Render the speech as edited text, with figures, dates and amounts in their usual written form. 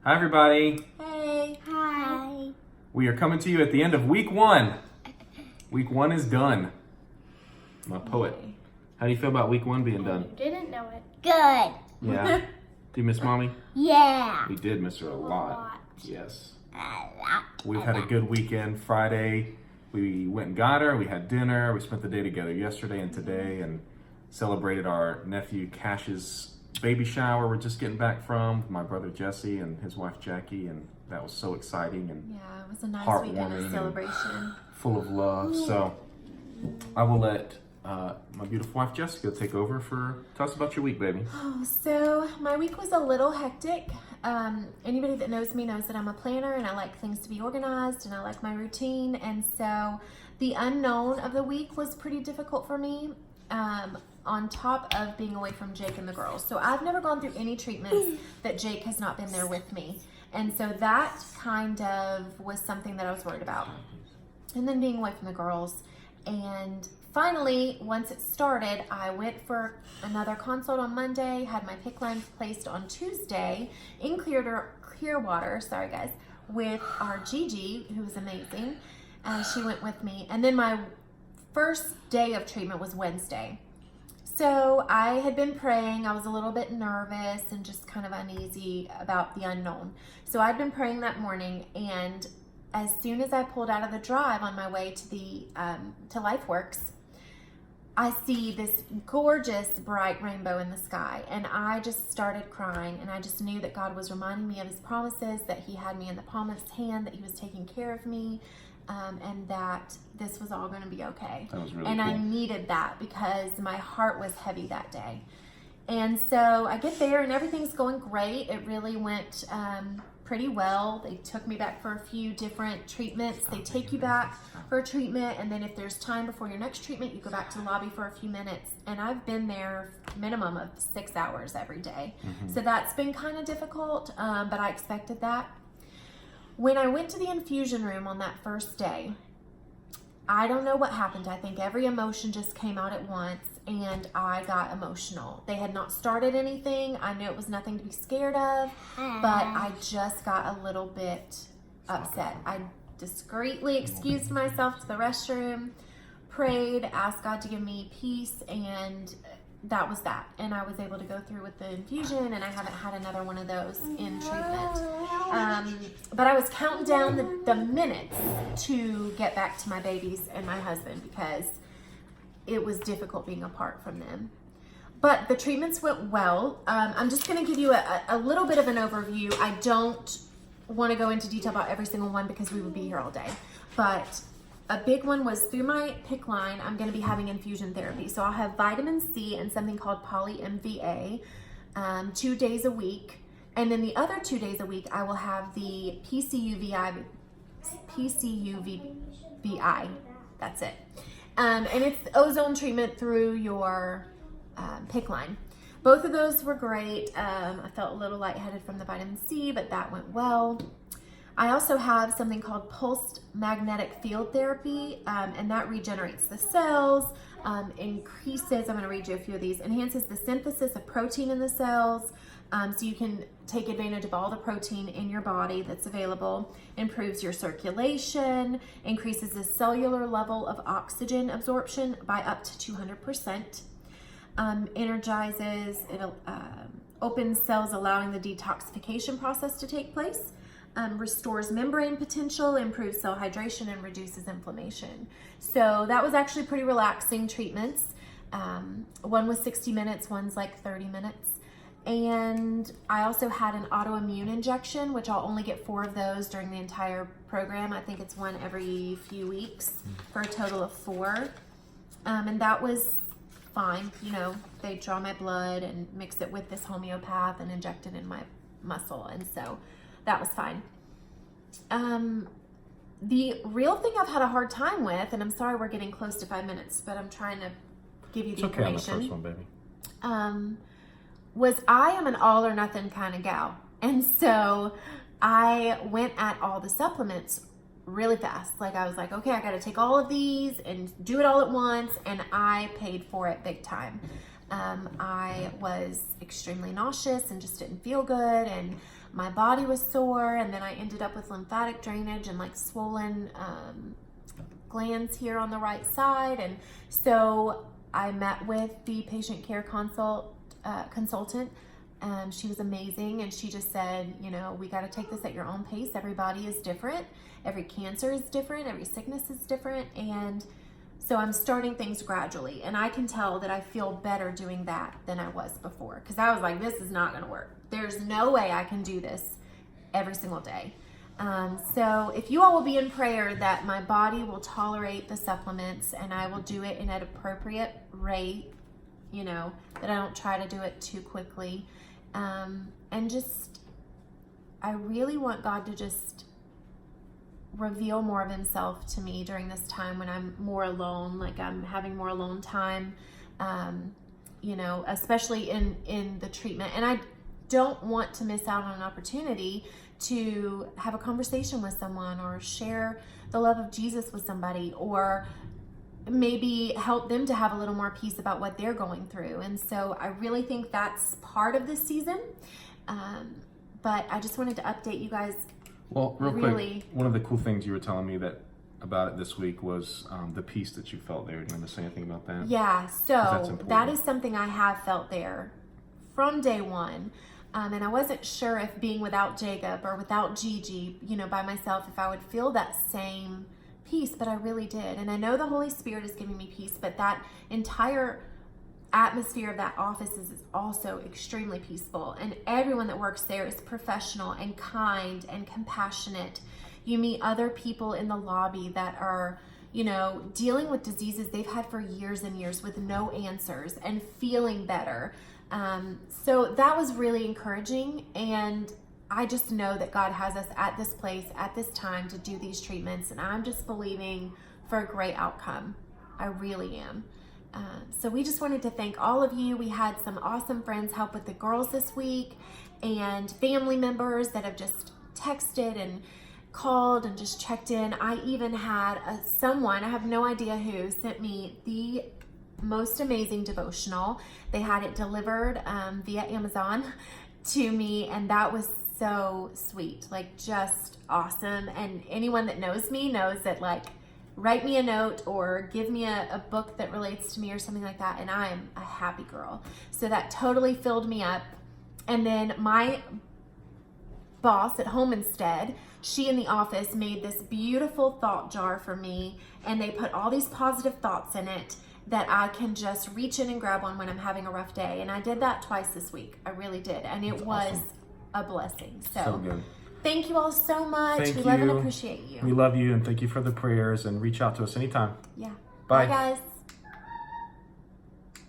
Hi, everybody. Hey. Hi. We are coming to you at the end of week 1. Week 1 is done. I'm a poet. How do you feel about week 1 being done? Didn't know it. Good. Yeah. Do you miss Mommy? Yeah. We did miss her a lot. lot. Yes. A lot. We've had a good weekend. Friday, we went and got her. We had dinner. We spent the day together yesterday and today and celebrated our nephew Cash's baby shower we're just getting back from with my brother Jesse and his wife Jackie, and that was so exciting and Yeah, it was a nice Heartwarming weekend and- of celebration. full of love. So I will let my beautiful wife Jessica take over for tell us about your week, baby. Oh, so my week was a little hectic. Anybody that knows me knows that I'm a planner and I like things to be organized and I like my routine. And so the unknown of the week was pretty difficult for me. On top of being away from Jake and the girls. So I've never gone through any treatments that Jake has not been there with me. And so that kind of was something that I was worried about. And then being away from the girls. And finally, once it started, I went for another consult on Monday, had my PICC line placed on Tuesday in Clearwater, sorry guys, with our Gigi, who was amazing. She went with me. And then my first day of treatment was Wednesday. So I had been praying. I was a little bit nervous and just kind of uneasy about the unknown. So I'd been praying that morning, and as soon as I pulled out of the drive on my way to the to LifeWorks, I see this gorgeous bright rainbow in the sky, and I just started crying, and I just knew that God was reminding me of his promises, that he had me in the palm of his hand, that he was taking care of me, and that this was all going to be okay. That was really and cool. I needed that because my heart was heavy that day. And so I get there and everything's going great. It really went pretty well. They took me back for a few different treatments. They take you back for a treatment, and then if there's time before your next treatment, you go back to the lobby for a few minutes. And I've been there minimum of 6 hours every day. So that's been kind of difficult, but I expected that. When I went to the infusion room on that first day, I don't know what happened. I think every emotion just came out at once, and I got emotional. They had not started anything. I knew it was nothing to be scared of, but I just got a little bit upset. I discreetly excused myself to the restroom, prayed, asked God to give me peace, and that was that. And I was able to go through with the infusion, and I haven't had another one of those in treatment. But I was counting down the minutes to get back to my babies and my husband because it was difficult being apart from them. But the treatments went well. I'm just going to give you a little bit of an overview. I don't want to go into detail about every single one because we would be here all day. But a big one was through my PICC line, I'm going to be having infusion therapy. So I'll have vitamin C and something called poly-MVA 2 days a week. And then the other 2 days a week, I will have the PCUVI. That's it. And it's ozone treatment through your PICC line. Both of those were great. I felt a little lightheaded from the vitamin C, but that went well. I also have something called pulsed magnetic field therapy, and that regenerates the cells, increases, I'm going to read you a few of these, enhances the synthesis of protein in the cells, so you can take advantage of all the protein in your body that's available, improves your circulation, increases the cellular level of oxygen absorption by up to 200%, energizes, it opens cells, allowing the detoxification process to take place, restores membrane potential, improves cell hydration, and reduces inflammation. So that was actually pretty relaxing treatments. One was 60 minutes, one's like 30 minutes. And I also had an autoimmune injection, which I'll only get 4 of those during the entire program. I think it's one every few weeks for a total of 4. And that was fine. You know, they draw my blood and mix it with this homeopath and inject it in my muscle. And so that was fine. The real thing I've had a hard time with, and I'm sorry we're getting close to 5 minutes, but I'm trying to give you the It's okay on the information. first one, baby. Was I am an all or nothing kind of gal. And so I went at all the supplements really fast. Like I was like, okay, I got to take all of these and do it all at once. And I paid for it big time. I was extremely nauseous and just didn't feel good. And my body was sore, and then I ended up with lymphatic drainage and like swollen glands here on the right side. And so I met with the patient care consultant. She was amazing, and she just said, you know, we got to take this at your own pace. Everybody is different. Every cancer is different. Every sickness is different. And so I'm starting things gradually, and I can tell that I feel better doing that than I was before, because I was like, this is not going to work. There's no way I can do this every single day. So if you all will be in prayer that my body will tolerate the supplements and I will do it in an appropriate rate, you know, that I don't try to do it too quickly. And just, I really want God to just reveal more of himself to me during this time when I'm more alone, like I'm having more alone time, you know, especially in the treatment. And I don't want to miss out on an opportunity to have a conversation with someone or share the love of Jesus with somebody, or maybe help them to have a little more peace about what they're going through. And so I really think that's part of this season. But I just wanted to update you guys. Well, real quick, one of the cool things you were telling me about it this week was the peace that you felt there. Do you want to say anything about that? Yeah, so that is something I have felt there from day one. And I wasn't sure if being without Jacob or without Gigi, you know, by myself, if I would feel that same peace, but I really did. And I know the Holy Spirit is giving me peace, but that entire atmosphere of that office is also extremely peaceful. And everyone that works there is professional and kind and compassionate. You meet other people in the lobby that are, you know, dealing with diseases they've had for years and years with no answers and feeling better. So that was really encouraging, and I just know that God has us at this place at this time to do these treatments, and I'm just believing for a great outcome. I really am. So we just wanted to thank all of you. We had some awesome friends help with the girls this week, and family members that have just texted and called and just checked in. I even had someone, I have no idea who, sent me the most amazing devotional. They had it delivered via Amazon to me, and that was so sweet, like just awesome. And anyone that knows me knows that, like, write me a note or give me a book that relates to me or something like that, and I am a happy girl. So that totally filled me up. And then my boss at Home Instead, she in the office made this beautiful thought jar for me, and they put all these positive thoughts in it that I can just reach in and grab one when I'm having a rough day. And I did that twice this week. I really did. And it was awesome. A blessing. So good. Thank you all so much. We love and appreciate you. We love you, and thank you for the prayers, and reach out to us anytime. Yeah. Bye guys.